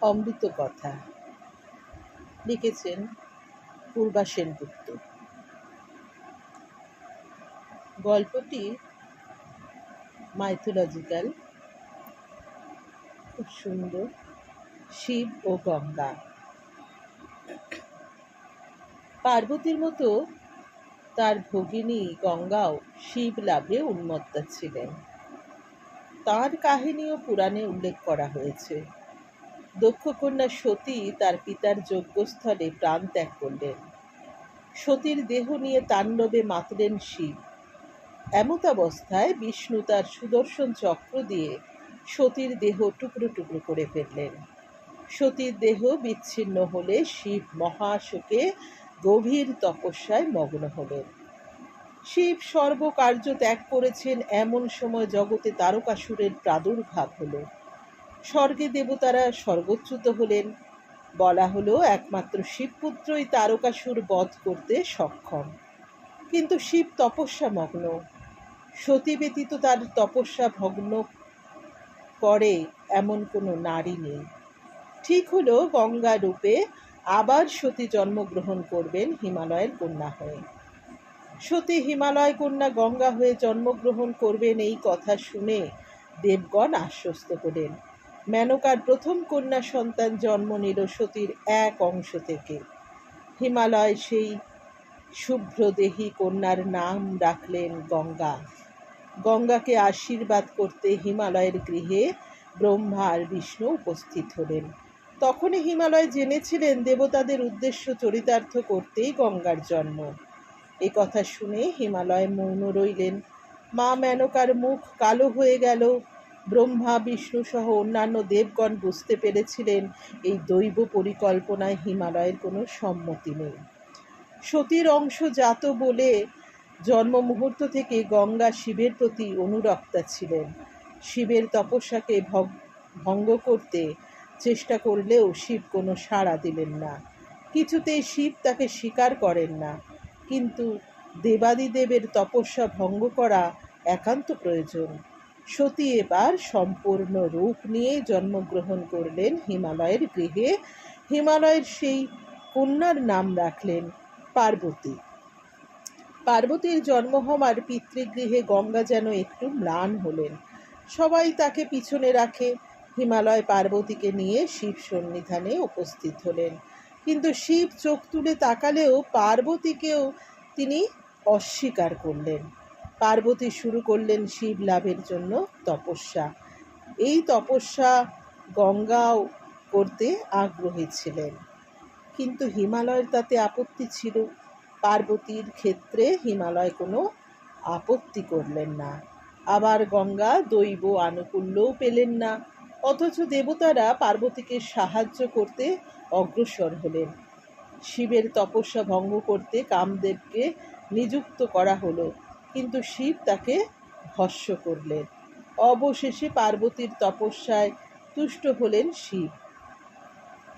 অমৃত কথা লিখেছেন পূর্বা সেনগুপ্ত। গল্পটি মাইথোলজিক্যাল, খুব সুন্দর। শিব ও গঙ্গা। পার্বতীর মতো তার ভগিনী গঙ্গাও শিব লাভে উন্মত্তা ছিলেন। তার কাহিনীও পুরাণে উল্লেখ করা হয়েছে। দক্ষ কন্যা সতী তার পিতার যজ্ঞস্থলে প্রাণ ত্যাগ করলেন। সতীর দেহ নিয়ে তাণ্ডবে মাতলেন শিব। এমতাবস্থায় বিষ্ণু তার সুদর্শন চক্র দিয়ে সতীর দেহ টুকরো টুকরো করে ফেললেন। সতীর দেহ বিচ্ছিন্ন হলে শিব মহাশোকে গভীর তপস্যায় মগ্ন হলেন। শিব সর্বকার্য ত্যাগ করেছেন এমন সময় জগতে তারকাসুরের প্রাদুর্ভাব হল। স্বর্গে দেবতারা স্বর্গচ্যুত হলেন। বলা হলো একমাত্র শিবপুত্রই তারকাসুর বধ করতে সক্ষম। কিন্তু শিব তপস্যা মগ্ন। সতী ব্যতীত তার তপস্যা ভগ্ন করে এমন কোনো নারী নেই। ঠিক হলো গঙ্গা রূপে আবার সতী জন্মগ্রহণ করবেন হিমালয়ের কন্যা হয়ে। সতী হিমালয় কন্যা গঙ্গা হয়ে জন্মগ্রহণ করবেন এই কথা শুনে দেবগণ আশ্বস্ত হলেন। মেনকার প্রথম কন্যা সন্তান জন্ম নিল সতীর এক অংশ থেকে। হিমালয় সেই শুভ্রদেহী কন্যার নাম রাখলেন গঙ্গা। গঙ্গাকে আশীর্বাদ করতে হিমালয়ের গৃহে ব্রহ্মা আর বিষ্ণু উপস্থিত হলেন। তখনই হিমালয় জেনেছিলেন দেবতাদের উদ্দেশ্য চরিতার্থ করতেই গঙ্গার জন্ম। এ কথা শুনে হিমালয় মৌন রইলেন। মা মেনকার মুখ কালো হয়ে গেল। ব্রহ্মা বিষ্ণু সহ অন্যান্য দেবগণ বুঝতে পেরেছিলেন এই দৈব পরিকল্পনায় হিমালয়ের কোনো সম্মতি নেই। সতীর অংশ জাত বলে জন্ম মুহূর্ত থেকে গঙ্গা শিবের প্রতি অনুরক্তা ছিলেন। শিবের তপস্যাকে ভঙ্গ করতে চেষ্টা করলেও শিব কোনো সাড়া দিলেন না। কিছুতেই শিব তাকে স্বীকার করেন না। কিন্তু দেবাদিদেবের তপস্যা ভঙ্গ করা একান্ত প্রয়োজন। সতী এবার সম্পূর্ণ রূপ নিয়ে জন্মগ্রহণ করলেন হিমালয়ের গৃহে। হিমালয়ের সেই কন্যার নাম রাখলেন পার্বতী। পার্বতীর জন্ম হওয়ার পিতৃগৃহে গঙ্গা যেন একটু ম্লান হলেন। সবাই তাকে পিছনে রাখে। হিমালয় পার্বতীকে নিয়ে শিব সন্নিধানে উপস্থিত হলেন। কিন্তু শিব চোখ তুলে তাকালেও পার্বতীকেও তিনি অস্বীকার করলেন। পার্বতী শুরু করলেন শিব লাভের জন্য তপস্যা। এই তপস্যা গঙ্গাও করতে আগ্রহী ছিলেন, কিন্তু হিমালয়ের তাতে আপত্তি ছিল। পার্বতীর ক্ষেত্রে হিমালয় কোনো আপত্তি করলেন না। আবার গঙ্গা দৈব আনুকূল্যও পেলেন না। অথচ দেবতারা পার্বতীকে সাহায্য করতে অগ্রসর হলেন। শিবের তপস্যা ভঙ্গ করতে কামদেবকে নিযুক্ত করা হলো, কিন্তু শিব তাকে ভস্ম করলেন। অবশেষে পার্বতীর তপস্যায় তুষ্ট হলেন শিব।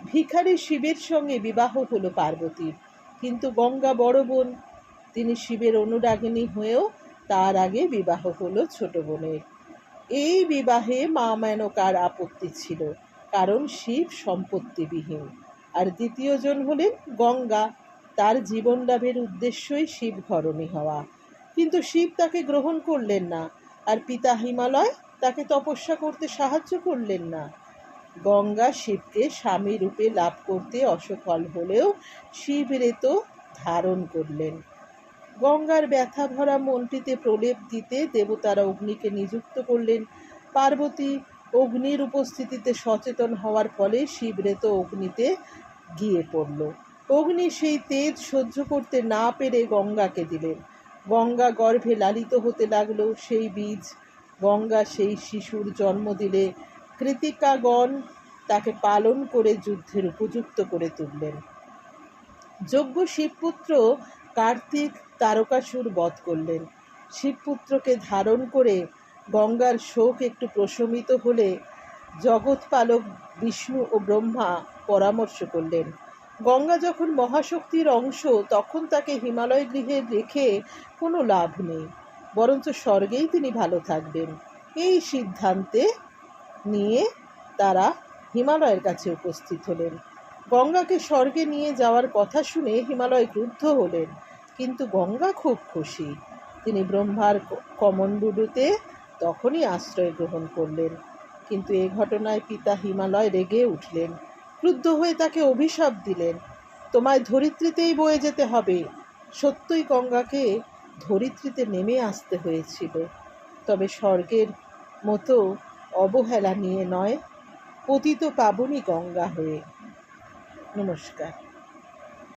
ভিখারি শিবের সঙ্গে বিবাহ হলো পার্বতীর। কিন্তু গঙ্গা বড় বোন, তিনি শিবের অনুরাগিণী হয়েও তার আগে বিবাহ হলো ছোট বোনের। এই বিবাহে মা মেনকার আপত্তি ছিল, কারণ শিব সম্পত্তিবিহীন। আর দ্বিতীয়জন হলেন গঙ্গা। তার জীবন লাভের উদ্দেশ্যই শিব ঘরণী হওয়া। কিন্তু শিব তাকে গ্রহণ করলেন না, আর পিতা হিমালয় তাকে তপস্যা করতে সাহায্য করলেন না। গঙ্গা শিবকে স্বামী রূপে লাভ করতে অসফল হলেও শিব রেত ধারণ করলেন। গঙ্গার ব্যথা ভরা মনটিতে প্রলেপ দিতে দেবতারা অগ্নিকে নিযুক্ত করলেন। পার্বতী অগ্নির উপস্থিতিতে সচেতন হওয়ার ফলে শিব রেত অগ্নিতে গিয়ে পড়ল। অগ্নি সেই তেজ সহ্য করতে না পেরে গঙ্গাকে দিলেন। গঙ্গা গর্ভে লালিত হতে লাগলো সেই বীজ। গঙ্গা সেই শিশুর জন্ম দিলে কৃতিকাগণ তাকে পালন করে যুদ্ধের উপযুক্ত করে তুললেন। যোগ্য শিবপুত্র কার্তিক তারকাসুর বধ করলেন। শিবপুত্রকে ধারণ করে গঙ্গার শোক একটু প্রশমিত হলে জগৎপালক বিষ্ণু ও ব্রহ্মা পরামর্শ করলেন, গঙ্গা যখন মহাশক্তির অংশ, তখন তাকে হিমালয় গৃহে রেখে কোনো লাভ নেই, বরঞ্চ স্বর্গেই তিনি ভালো থাকবেন। এই সিদ্ধান্তে নিয়ে তারা হিমালয়ের কাছে উপস্থিত হলেন। গঙ্গাকে স্বর্গে নিয়ে যাওয়ার কথা শুনে হিমালয় ক্রুদ্ধ হলেন, কিন্তু গঙ্গা খুব খুশি। তিনি ব্রহ্মার কমণ্ডলুতে তখনই আশ্রয় গ্রহণ করলেন। কিন্তু এ ঘটনায় পিতা হিমালয় রেগে উঠলেন। ক্রুদ্ধ হয়ে তাকে অভিশাপ দিলেন, তোমায় ধরিত্রীতেই বয়ে যেতে হবে। সত্যই গঙ্গাকে ধরিত্রীতে নেমে আসতে হয়েছিল, তবে স্বর্গের মতো অবহেলা নিয়ে নয়, পতিত পাবনী গঙ্গা হয়ে। নমস্কার।